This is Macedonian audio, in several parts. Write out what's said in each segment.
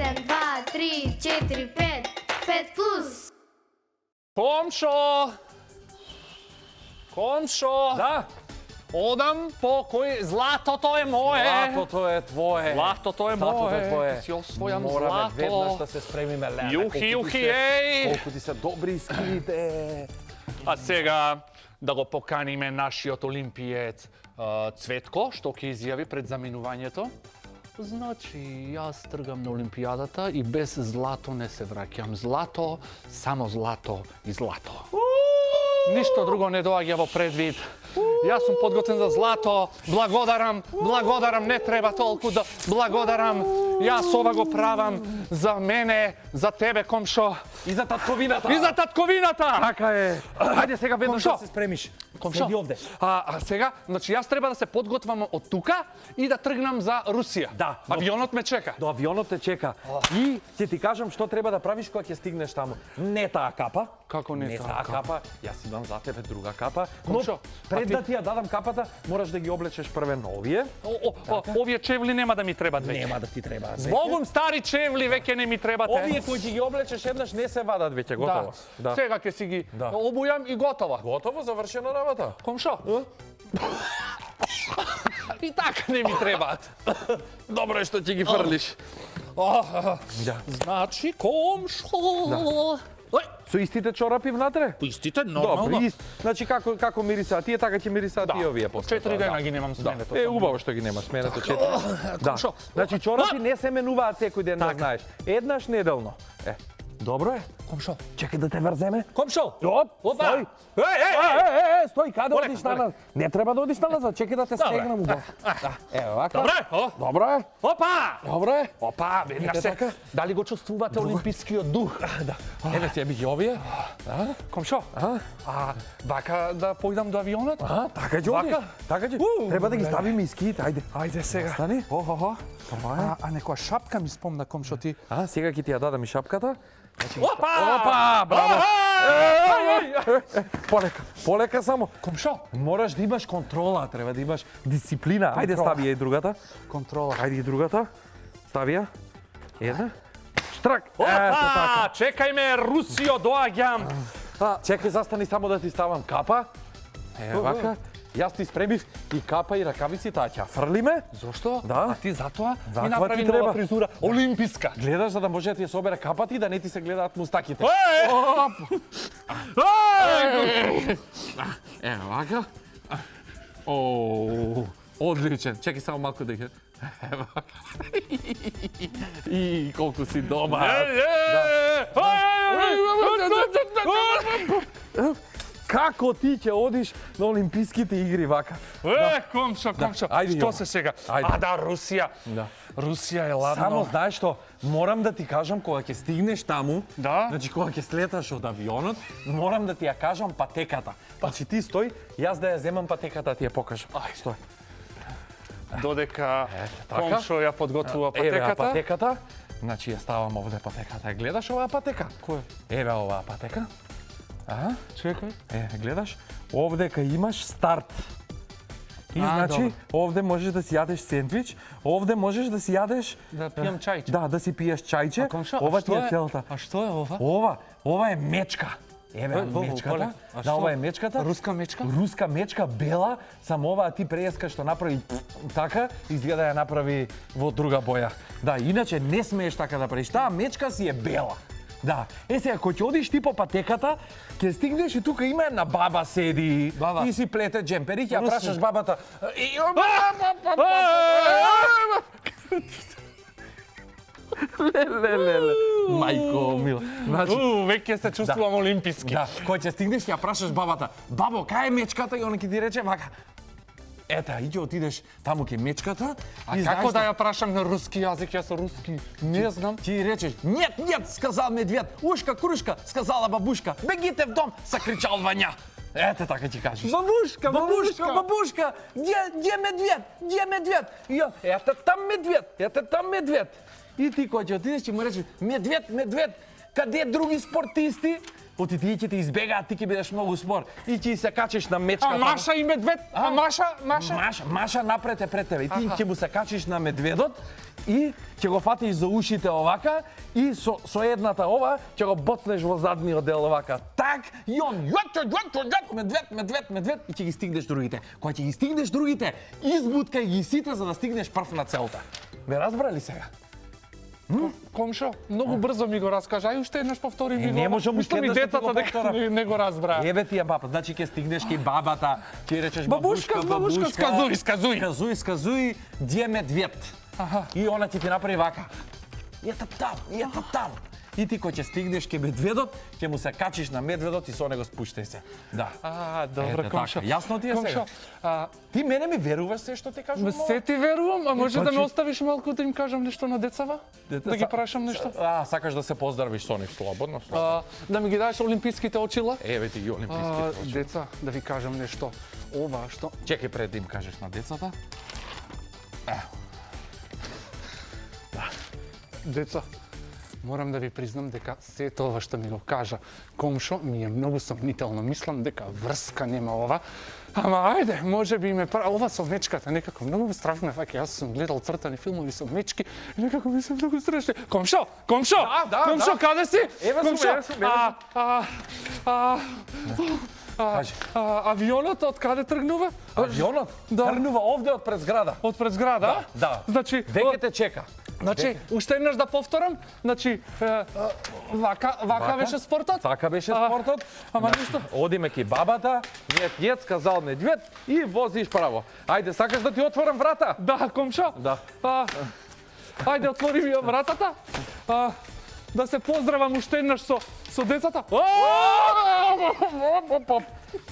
1, 2, 3, 4, 5. 5 плюс. Komšo! Komšo! Da, Odam po koji... Zlato, to je moje! zlato to je tvoje. Zlato, to je Zlato to moje. je tvoje. Ti si osvojam Morame zlato. vednaš da se spremime, Lena. Juhi, juhi, ej! Колку ти се добри ските. A сега да го поканиме нашиот олимпиец Цветко, што ќе изјави пред заминувањето. Значи, јас тргам на олимпијадата и без злато не се враќам. Злато, само злато и злато. Ништо друго не доаѓа во предвид. Јас сум подготвен за злато. Благодарам, не треба толку да благодарам. Јас ова го правам за мене, за тебе, комшо. И за татковината. И за татковината! Така е. Ајде сега веднаш Комшо. да се спремиш. Комшо, Седи овде. А сега, значи јас треба да се подготвам од тука и да тргнам за Русија. Да. Авионот ме чека. До авионот те чека. И ќе ти кажам што треба да правиш кога ќе стигнеш таму. Не таа капа. Како не таа таа капа. Јас имам за тебе друга капа. Но Комшо, пред ти- да ти ја дадам капата, мораш да ги облечеш прве на овие. Овие чевли нема да ми требат веќе. Нема да ти требаат. веќе. Збогум стари чевли веќе не ми требате. Овие кои ќе ги облечеш еднаш не се вадат веќе, готово. Да. Сега ќе си ги Да. обујам и готово. Готово, завршена работа. Комшо. И така не ми требаат. Добро е што ќе ги фрлиш. Да. Значи, комшо. Со истите чорапи внатре? Истите, Добро, нормално. ист. Значи како мирисаат тие, така ќе мирисаат и овие после. 4 дена ги немам сменето. Е, убаво што ги нема сменето 4. Да. Комшо. Значи чорапи не се менуваат секој ден, да Така. знаеш. Еднаш неделно. Добро е. Комшо. Чекај да те врземе. Комшо. Оп, Опа. стој. Стој, каде Полека, одиш назад? Не треба да одиш назад, чекај да те стегнам убаво. Да, ево вака. Добре. Добро е. Опа! Добро е. Опа, веднаш се. така? Дали го чувствувате олимпискиот дух? Еве се ги овие. Комшо, вака да појдам до авионот? Така ќе одиш. Вака? Така ќе. Треба да ги ставиме ските, ајде. Ајде сега. Стани. Охо. Това е. некоја шапка ми спомна, комшо, ти. Сега ќе ти ја дадам и шапката. Опа! браво. Полека само. Комшо, Мораш да имаш контрола, треба да имаш дисциплина. Ајде Контрола. стави ја и другата. контрола. Ајде и другата. Стави ја. Една. Штрак. Ето така. Опа! Чекај ме, Русио, доаѓам. Чекај, застани само да ти ставам капа. Ево вака. Јас ти спремив и капа и ракавици, таа ќе ја фрлиме. Зошто? Да. А ти затоа Затоа ми направи ти нова треба. фризура, олимписка. Гледаш за да може да ти ја собере капата и да не ти се гледаат мустаките. Ево вака. Одличен. Чекај само малку да ги. Ево вака. И колку си дома. Како ти ќе одиш на олимписките игри вака? Комшо. Ајде, Што Јова. се сега? Ајде. Да, Русија. Да. Русија е ладно. Само знаеш што, морам да ти кажам кога ќе стигнеш таму, Да? значи кога ќе слеташ од авионот, морам да ти ја кажам патеката. Значи ти стој, јас да ја земам патеката, ти ја покажам. Ај, стој. Додека така. комшо ја подготвува Еве ја патеката. патеката. Значи ја ставам овде патеката. Гледаш оваа патека? Која? Еве оваа патека. Чекај. Гледаш, овде кај имаш старт. И значи, добро. овде можеш да си јадеш сендвич, овде можеш да си јадеш... Да пијам чајче. Да, да си пиеш чајче. Комшо, Ова ти е целта. А што е ова? Ова е мечка. Еве мечката. Да, ова е мечката. Руска мечка? Руска мечка, бела, само оваа ти преска што направи така, изгледа ја направи во друга боја. Да, иначе не смееш така да правиш. Таа мечка си е бела. Да. Сега, кога ќе одиш ти по патеката, ќе стигнеш и тука има една баба седи. Баба. И си плете джемпери, ќе ја прашаш бабата. Леле. Мајко мила. Значи, Веќе се чувствувам олимписки. да, кога ќе стигнеш ќе ја прашаш бабата, бабо, кај е мечката? И она ќе ти рече вака. Ета, иđe отидеш таму ке мечката. А како да ја прашам на руски јазик, јас руски не знам. Ти речеш, нет, нет, сказал медвед, ушка, крушка, сказала бабушка, бегите в дом, закричал Ваня. Ете така ти кажеш. Бабушка, Бабушка, где медвед, где медвед? И он, это там медвед. И ти кога ќе отидеш ќе му речеш, медвед, къде други спортисти? Оти тие ќе те избегаат, ти ќе бидеш многу спор. И ти се качиш на мечката. А Маша и медвед? А Маша? Маша напред е пред тебе. И ти ќе му се качиш на медведот и ќе го фатиш за ушите овака и со едната ова ќе го боцнеш во задниот дел овака. Так, и он медвед и ќе ги стигнеш другите. Кога ќе ги стигнеш другите, избуткај ги сите за да стигнеш прв на целта. Ме разбрали сега? Комшо, многу брзо ми го раскажа, ај уште еднаш повтори ми го. не можам Уште ми уште еднаш да децата го дека повторам. не го разбраа. Еве ти е баба, значи ќе стигнеш кај бабата, ќе речеш Бабушка, сказуј, сказуј. Сказуј, где медвед? Аха. И она ќе ти направи вака. Ето там. И ти кој ќе стигнеш кај медведот, ќе му се качиш на медведот и со него спуштај се. Да. Добро, Ете комшо. така, јасно ти е сега? Ти мене ми веруваш се што ти кажувам? Се ти верувам, а може да значи- ме оставиш малку да им кажам нешто на децава? Да ги прашам нешто? Сакаш да се поздравиш со нив слободно? Да ми ги дадеш олимписките очила? Еве ти ги олимписките. Деца, да ви кажам нешто. Ова што... Чекај пред да им кажеш на децата. Деца, морам да ви признам дека сето ова што ми го кажа комшо ми е многу сомнително. Мислам дека врска нема ова. Ама ајде, може би ме ова со мечката некако многу страх ме фаќа. Јас сум гледал цртани филмови со мечки и некако ми се многу страшно. Комшо! Да, Комшо, да. каде си? Еве сум, Комшо, еве сум. Кажи. Авионот од каде тргнува? Авионот Да. тргнува овде од пред зграда. Од пред зграда? Да. Значи, Деке те чека. Значи, уште еднаш да повторам, значи, вака беше спортот? Така беше спортот. Ама ништо. Одиме ки бабата, нет, сказал медвед и возиш право. Ајде, сакаш да ти отворам врата? Да, комшо. Да. Ајде, отвори ми вратата. Да се поздравам уште еднаш со децата.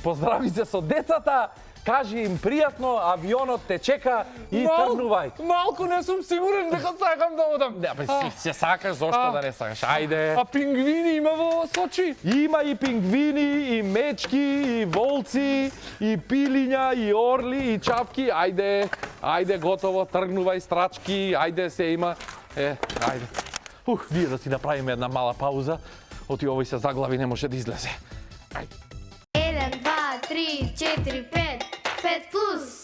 Поздрави се со децата, кажи им пријатно, авионот те чека и тргнувај. Малку не сум сигурен дека сакам да одам. Да, бе, си се сакаш, зошто да не сакаш? Ајде. А пингвини има во Сочи? Има и пингвини, и мечки, и волци, и пилиња, и орли, и чавки. Ајде, готово, тргнувај страчки, ајде се има. Ајде. Ние да си направиме една мала пауза. Оти овој се заглави, не може да излезе. 1, 2, 3, 4, 5. 5 plus.